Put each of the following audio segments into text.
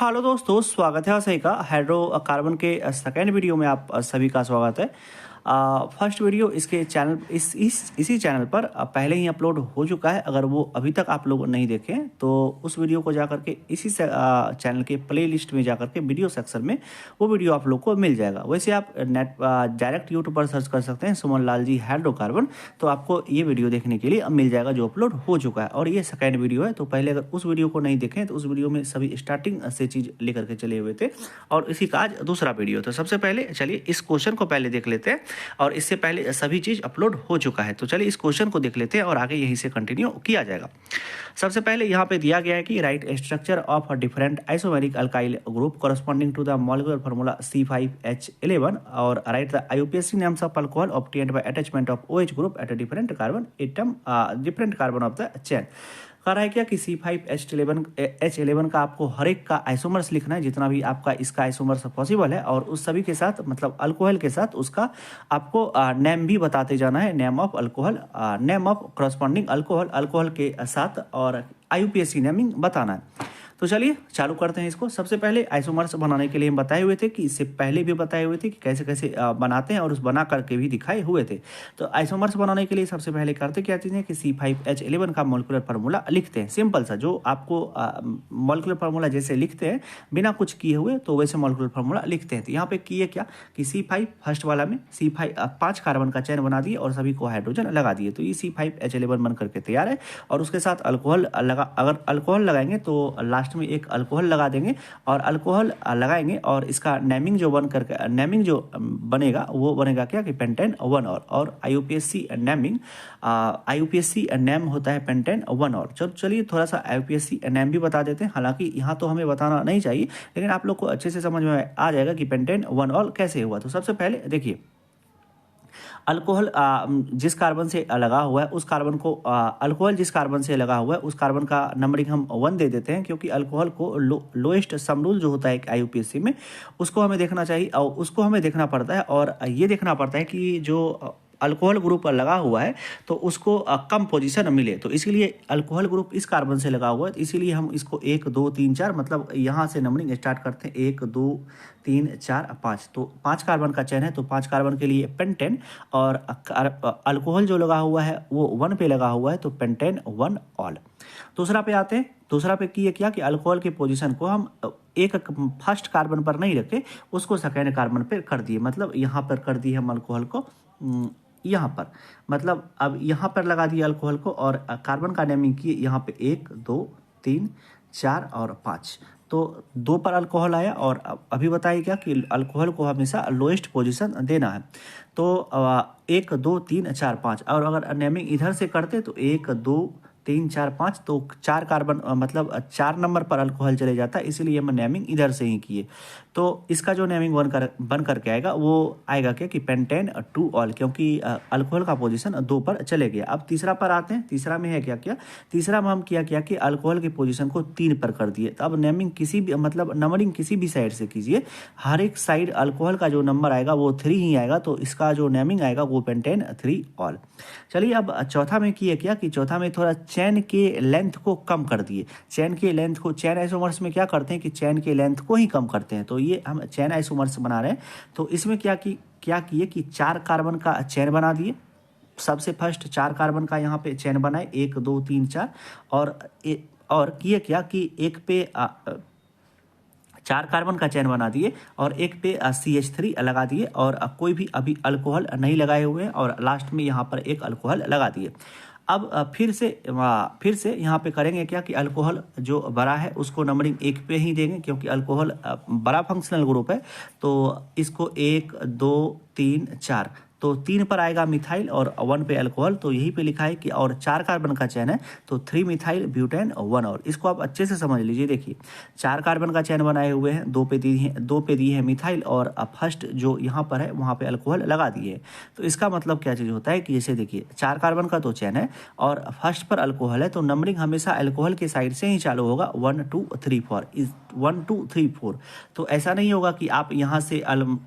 Hello दोस्तों, स्वागत है सही का हाइड्रोकार्बन के सेकेंड वीडियो में आप सभी का स्वागत है। फर्स्ट वीडियो इसके चैनल इसी चैनल पर पहले ही अपलोड हो चुका है। अगर वो अभी तक आप लोग नहीं देखें तो उस वीडियो को जाकर के इसी चैनल के प्लेलिस्ट में जाकर के वीडियो सेक्शन में वो वीडियो आप लोग को मिल जाएगा। वैसे आप नेट डायरेक्ट यूट्यूब पर सर्च कर सकते हैं सुमन लाल जी हाइड्रोकार्बन, तो आपको ये वीडियो देखने के लिए मिल जाएगा जो अपलोड हो चुका है। और ये सेकेंड वीडियो है, तो पहले अगर उस वीडियो को नहीं देखें तो उस वीडियो में सभी स्टार्टिंग से चीज़ लेकर के चले हुए थे और इसी का आज दूसरा वीडियो। तो सबसे पहले चलिए इस क्वेश्चन को पहले देख लेते हैं, और इससे पहले सभी चीज़ अपलोड हो चुका है। तो चलिए इस क्वेश्चन को देख लेते हैं और आगे यहीं से कंटिन्यू किया जाएगा। सबसे पहले यहाँ पे दिया गया है कि right structure of different isomeric alkyl group corresponding to the molecular formula C5H11 और right the IUPAC names of alcohol obtained by attachment of OH group at a different carbon atom different carbon of the chain। कह रहा है क्या कि C5H11 का आपको हर एक का आइसोमर्स लिखना है, जितना भी आपका इसका आइसोमर्स पॉसिबल है, और उस सभी के साथ मतलब अल्कोहल के साथ उसका आपको नेम भी बताते जाना है। Name of alcohol, name of corresponding alcohol के साथ, और IUPAC नेमिंग बताना है। तो चलिए चालू करते हैं इसको। सबसे पहले आइसोमर्स बनाने के लिए हम बताए हुए थे कि इससे पहले भी बताए हुए थे कि कैसे कैसे बनाते हैं, और उस बना करके भी दिखाए हुए थे। तो आइसोमर्स बनाने के लिए सबसे पहले करते क्या चीज़ है कि C5H11 का मॉलिक्यूलर फार्मूला लिखते हैं। सिंपल सा, जो आपको मॉलिक्यूलर फार्मूला जैसे लिखते हैं बिना कुछ किए हुए, तो वैसे मॉलिक्यूलर फार्मूला लिखते हैं। तो यहाँ पे किए क्या कि C5 फर्स्ट वाला में C5 5 कार्बन का चैन बना दिए और सभी को हाइड्रोजन लगा दिए। तो ये C5H11 बन करके तैयार है। और उसके साथ अल्कोहल अगर अल्कोहल लगाएंगे तो लास्ट में एक अल्कोहल लगा देंगे, और अल्कोहल लगाएंगे और इसका नेमिंग जो बनेगा वो बनेगा क्या कि पेंटेन 1 और IUPAC नेम होता है पेंटेन 1 और। चलिए थोड़ा सा IUPAC नेम भी बता देते हैं। हालांकि यहाँ तो हमें बताना नहीं चाहिए, लेकिन आप लोग को अच्छे से समझ में आ जाएगा कि पेंटेन 1 और कैसे हुआ। तो सबसे पहले देखिए, अल्कोहल जिस कार्बन से लगा हुआ है उस कार्बन को अल्कोहल जिस कार्बन से लगा हुआ है उस कार्बन का नंबरिंग हम 1 दे देते हैं, क्योंकि अल्कोहल को लोएस्ट सम रूल जो होता है IUPAC में उसको हमें देखना चाहिए, और उसको हमें देखना पड़ता है। और ये देखना पड़ता है कि जो अल्कोहल ग्रुप लगा हुआ है तो उसको कम पोजीशन मिले। तो इसीलिए अल्कोहल ग्रुप इस कार्बन से लगा हुआ है, तो इसीलिए हम इसको 1 2 3 4 मतलब यहाँ से नंबरिंग स्टार्ट करते हैं 1 2 3 4 5। तो 5 कार्बन का चैन है, तो 5 कार्बन के लिए पेंटेन, और अल्कोहल जो लगा हुआ है वो 1 पे लगा हुआ है, तो पेंटेन 1 ऑल। दूसरा पे आते हैं। दूसरा पे किए क्या कि अल्कोहल की पोजीशन को हम एक फर्स्ट कार्बन पर नहीं रखे, उसको सेकेंड कार्बन पे कर दिए। मतलब यहाँ पर कर दिए हम अल्कोहल को यहाँ पर, मतलब अब यहाँ पर लगा दिया अल्कोहल को, और कार्बन का नेमिंग किए यहाँ पे 1 2 3 4 और 5। तो 2 पर अल्कोहल आया, और अभी बताइए क्या कि अल्कोहल को हमेशा लोएस्ट पोजीशन देना है। तो 1 2 3 4 5, और अगर नेमिंग इधर से करते तो 1 2 3 4 5, तो 4 कार्बन मतलब 4 नंबर पर अल्कोहल चले जाता है, इसीलिए हम नेमिंग इधर से ही किए। तो इसका जो नेमिंग बन करके आएगा वो आएगा क्या कि पेंटेन 2 ऑल, क्योंकि अल्कोहल का पोजीशन 2 पर चले गया। अब तीसरा पर आते हैं। तीसरा में है क्या तीसरा में हम किया कि अल्कोहल की पोजीशन को 3 पर कर दिए। तो अब नेमिंग किसी भी मतलब नंबरिंग किसी भी साइड से कीजिए, हर एक साइड अल्कोहल का जो नंबर आएगा वो 3 ही आएगा, तो इसका जो नेमिंग आएगा वो पेंटेन 3 ऑल। चलिए अब चौथा में किए क्या कि चौथा में थोड़ा चैन के लेंथ को कम कर दिए। चैन के लेंथ को, चैन आइसोमर्स में क्या करते हैं कि चैन के लेंथ को ही कम करते हैं। तो ये हम चैन आइसोमर्स बना रहे हैं, तो इसमें क्या किए कि 4 कार्बन का चैन बना दिए। सबसे फर्स्ट 4 कार्बन का यहाँ पे चैन बनाए 1 2 3 4, और किए क्या कि एक पे 4 कार्बन का चैन बना दिए और एक पे CH3 लगा दिए, और कोई भी अभी अल्कोहल नहीं लगाए हुए हैं, और लास्ट में यहाँ पर एक अल्कोहल लगा दिए। अब फिर से यहाँ पे करेंगे क्या कि अल्कोहल जो बड़ा है उसको नंबरिंग 1 पे ही देंगे, क्योंकि अल्कोहल बड़ा फंक्शनल ग्रुप है। तो इसको 1 2 3 4, तो 3 पर आएगा मिथाइल और 1 पे अल्कोहल, तो यही पे लिखा है कि और 4 कार्बन का चैन है, तो 3 मिथाइल ब्यूटेन 1 और। इसको आप अच्छे से समझ लीजिए। देखिए 4 कार्बन का चैन बनाए हुए हैं, 2 पे दी है मिथाइल, और फर्स्ट जो यहाँ पर है वहाँ पे अल्कोहल लगा दिए है। तो इसका मतलब क्या चीज़ होता है कि जैसे देखिए 4 कार्बन का तो चैन है और फर्स्ट पर अल्कोहल है, तो नंबरिंग हमेशा अल्कोहल के साइड से ही चालू होगा 1 2 3 4 1 2 3 4। तो ऐसा नहीं होगा कि आप यहाँ से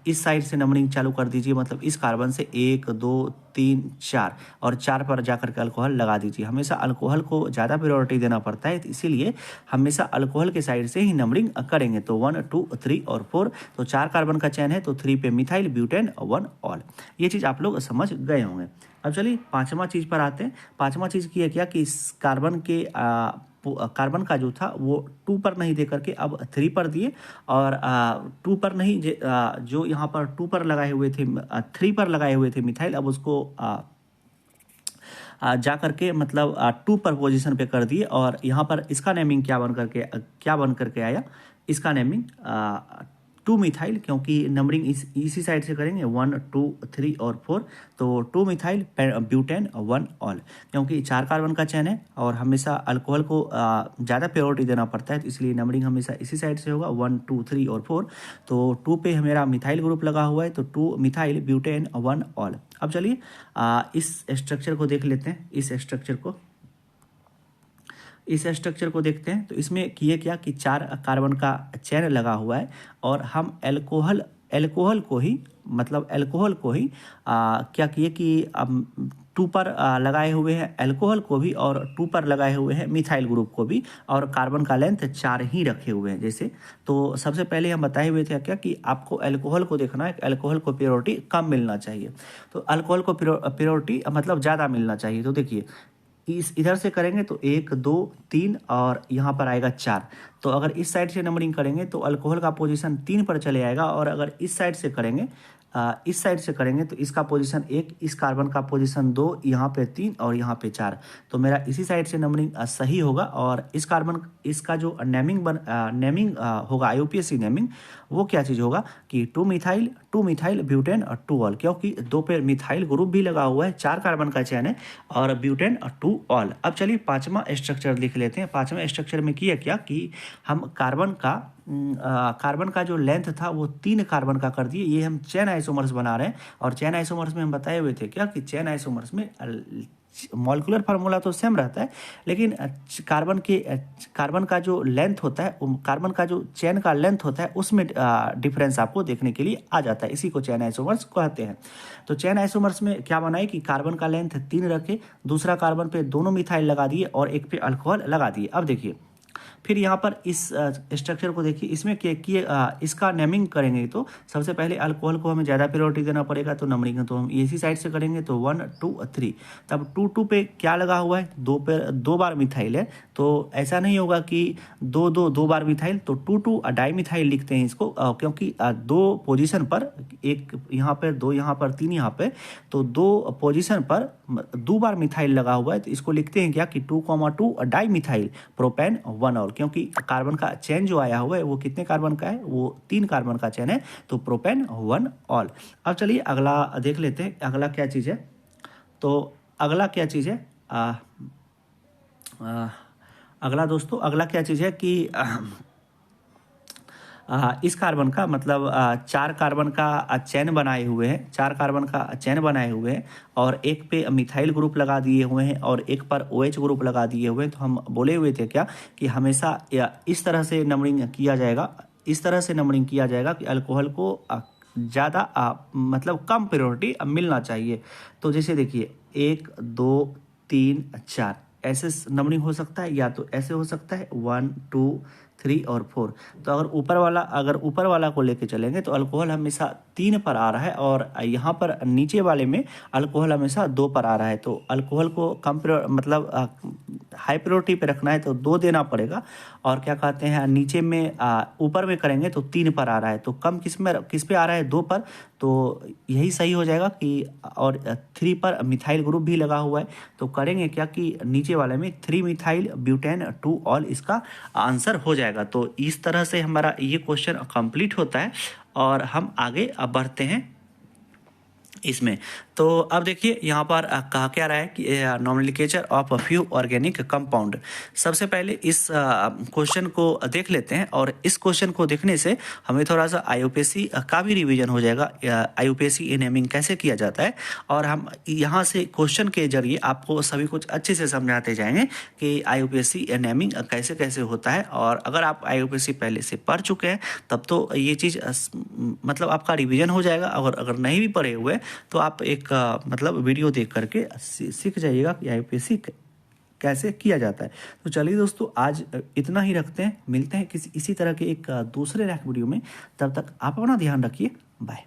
इस साइड से नंबरिंग चालू कर दीजिए, मतलब इस कार्बन से जैसे 1 2 3 4 और 4 पर जाकर के अल्कोहल लगा दीजिए। हमेशा अल्कोहल को ज़्यादा प्रायोरिटी देना पड़ता है, तो इसीलिए हमेशा अल्कोहल के साइड से ही नंबरिंग करेंगे। तो 1 2 3 और 4, तो 4 कार्बन का चयन है, तो 3 पे मिथाइल ब्यूटेन 1 ऑल। ये चीज़ आप लोग समझ गए होंगे। अब चलिए पाँचवा चीज़ पर आते हैं। पाँचवा चीज़ की है क्या कि इस कार्बन का जो था वो 2 पर नहीं दे करके अब 3 पर दिए, और 2 पर नहीं जो यहाँ पर 2 पर लगाए हुए थे, 3 पर लगाए हुए थे मिथाइल, अब उसको जा करके मतलब 2 पर पोजीशन पे कर दिए। और यहाँ पर इसका नेमिंग क्या बन करके आया, इसका नेमिंग 2 मिथाइल, क्योंकि नंबरिंग इसी साइड से करेंगे 1 2 3 और 4, तो 2 मिथाइल ब्यूटेन 1 ऑल, क्योंकि 4 कार्बन का चयन है और हमेशा अल्कोहल को ज़्यादा प्रायोरिटी देना पड़ता है, तो इसलिए नंबरिंग हमेशा इसी साइड से होगा 1 2 3 और 4। तो 2 पे मेरा मिथाइल ग्रुप लगा हुआ है, तो 2 मिथाइल ब्यूटेन 1 ऑल। अब चलिए इस स्ट्रक्चर को देख लेते हैं। इस स्ट्रक्चर को देखते हैं। तो इसमें किए क्या कि 4 कार्बन का चेन लगा हुआ है, और हम एल्कोहल को ही क्या किए कि अब 2 पर लगाए हुए हैं एल्कोहल को भी, और 2 पर लगाए हुए हैं मिथाइल ग्रुप को भी, और कार्बन का लेंथ 4 ही रखे हुए हैं। जैसे तो सबसे पहले हम बताए हुए थे क्या कि आपको एल्कोहल को देखना है, एल्कोहल को प्रायोरिटी कम मिलना चाहिए, तो अल्कोहल को प्रायोरिटी मतलब ज़्यादा मिलना चाहिए। तो देखिए इधर से करेंगे तो 1 2 3 और यहाँ पर आएगा 4, तो अगर इस साइड से नंबरिंग करेंगे तो अल्कोहल का पोजीशन 3 पर चले आएगा, और अगर इस साइड से करेंगे तो इसका पोजीशन 1, इस कार्बन का पोजीशन 2, यहाँ पे 3 और यहाँ पे 4, तो मेरा इसी साइड से नंबरिंग सही होगा। और इसका जो नेमिंग होगा IUPAC नेमिंग, वो क्या चीज़ होगा कि 2 मिथाइल ब्यूटेन 2 ऑल, क्योंकि 2 पे मिथाइल ग्रुप भी लगा हुआ है, 4 कार्बन का चयन है, और ब्यूटेन 2 ऑल। अब चलिए पाँचवा स्ट्रक्चर लिख लेते हैं। पाँचवें स्ट्रक्चर में किया क्या कि हम कार्बन का जो लेंथ था वो 3 कार्बन का कर दिए। ये हम चेन आइसोमर्स बना रहे हैं, और चेन आइसोमर्स में हम बताए हुए थे क्या कि चेन आइसोमर्स में मॉलिक्यूलर फार्मूला तो सेम रहता है, लेकिन कार्बन का जो लेंथ होता है, कार्बन का जो चेन का लेंथ होता है, उसमें डिफरेंस आपको देखने के लिए आ जाता है। इसी को चेन आइसोमर्स कहते हैं। तो चेन आइसोमर्स में क्या बनाए कि कार्बन का लेंथ 3 रखे, दूसरा कार्बन पे दोनों मिथाइल लगा दिए और एक पे अल्कोहल लगा दिए। अब देखिए फिर यहाँ पर इस स्ट्रक्चर को देखिए, इसमें इसका नेमिंग करेंगे तो सबसे पहले अल्कोहल को हमें ज़्यादा प्रायोरिटी देना पड़ेगा, तो नंबरिंग तो हम इसी साइड से करेंगे, तो 1 2 3। तब 2 पे क्या लगा हुआ है, 2 बार मिथाइल है, तो ऐसा नहीं होगा कि 2 बार मिथाइल, तो 2 डाई मिथाइल लिखते हैं इसको, क्योंकि 2 पोजीशन पर, एक यहाँ पर 2 यहाँ पर 3 यहाँ पे, तो 2 पोजीशन पर 2 बार मिथाइल लगा हुआ है, तो इसको लिखते हैं क्या कि 2,2 डाई मिथाइल प्रोपेन 1 ऑल, क्योंकि कार्बन का चेन जो आया हुआ है वो कितने कार्बन का है, वो 3 कार्बन का चेन है, तो प्रोपेन 1 ऑल। अब चलिए अगला देख लेते हैं, अगला क्या चीज़ है। तो अगला क्या चीज़ है, अगला दोस्तों अगला क्या चीज़ है कि इस कार्बन का मतलब 4 कार्बन का चेन बनाए हुए हैं, 4 कार्बन का चेन बनाए हुए हैं, और एक पे मिथाइल ग्रुप लगा दिए हुए हैं, और एक पर OH ग्रुप लगा दिए हुए हैं। तो हम बोले हुए थे क्या कि हमेशा इस तरह से नंबरिंग किया जाएगा, कि अल्कोहल को ज़्यादा मतलब कम प्रायोरिटी मिलना चाहिए। तो जैसे देखिए 1 2 3 4 ऐसे नंबरिंग हो सकता है, या तो ऐसे हो सकता है 1 2 3 और 4। तो अगर ऊपर वाला को लेके चलेंगे तो अल्कोहल हमेशा 3 पर आ रहा है, और यहाँ पर नीचे वाले में अल्कोहल हमेशा 2 पर आ रहा है। तो अल्कोहल को कम मतलब हाई प्रायोरिटी पे रखना है तो 2 देना पड़ेगा, और क्या कहते हैं नीचे में ऊपर में करेंगे तो 3 पर आ रहा है, तो कम किस पे आ रहा है, 2 पर, तो यही सही हो जाएगा कि, और 3 पर मिथाइल ग्रुप भी लगा हुआ है, तो करेंगे क्या कि नीचे वाले में 3 मिथाइल ब्यूटेन 2 ऑल इसका आंसर हो जाएगा। तो इस तरह से हमारा ये क्वेश्चन कंप्लीट होता है, और हम आगे अब बढ़ते हैं इसमें। तो अब देखिए यहाँ पर कहा क्या रहा है कि nomenclature of a few organic compound. सबसे पहले इस क्वेश्चन को देख लेते हैं, और इस क्वेश्चन को देखने से हमें थोड़ा सा IUPAC का भी रिवीजन हो जाएगा, IUPAC नेमिंग कैसे किया जाता है, और हम यहाँ से क्वेश्चन के जरिए आपको सभी कुछ अच्छे से समझाते जाएंगे कि IUPAC नेमिंग कैसे कैसे होता है। और अगर आप IUPAC पहले से पढ़ चुके हैं तब तो ये चीज़ मतलब आपका रिवीजन हो जाएगा, और अगर नहीं भी पढ़े हुए तो आप एक मतलब वीडियो देख करके सीख जाइएगा कि IUPAC कैसे किया जाता है। तो चलिए दोस्तों, आज इतना ही रखते हैं, मिलते हैं किसी इसी तरह के एक दूसरे रैंक वीडियो में। तब तक आप अपना ध्यान रखिए, बाय।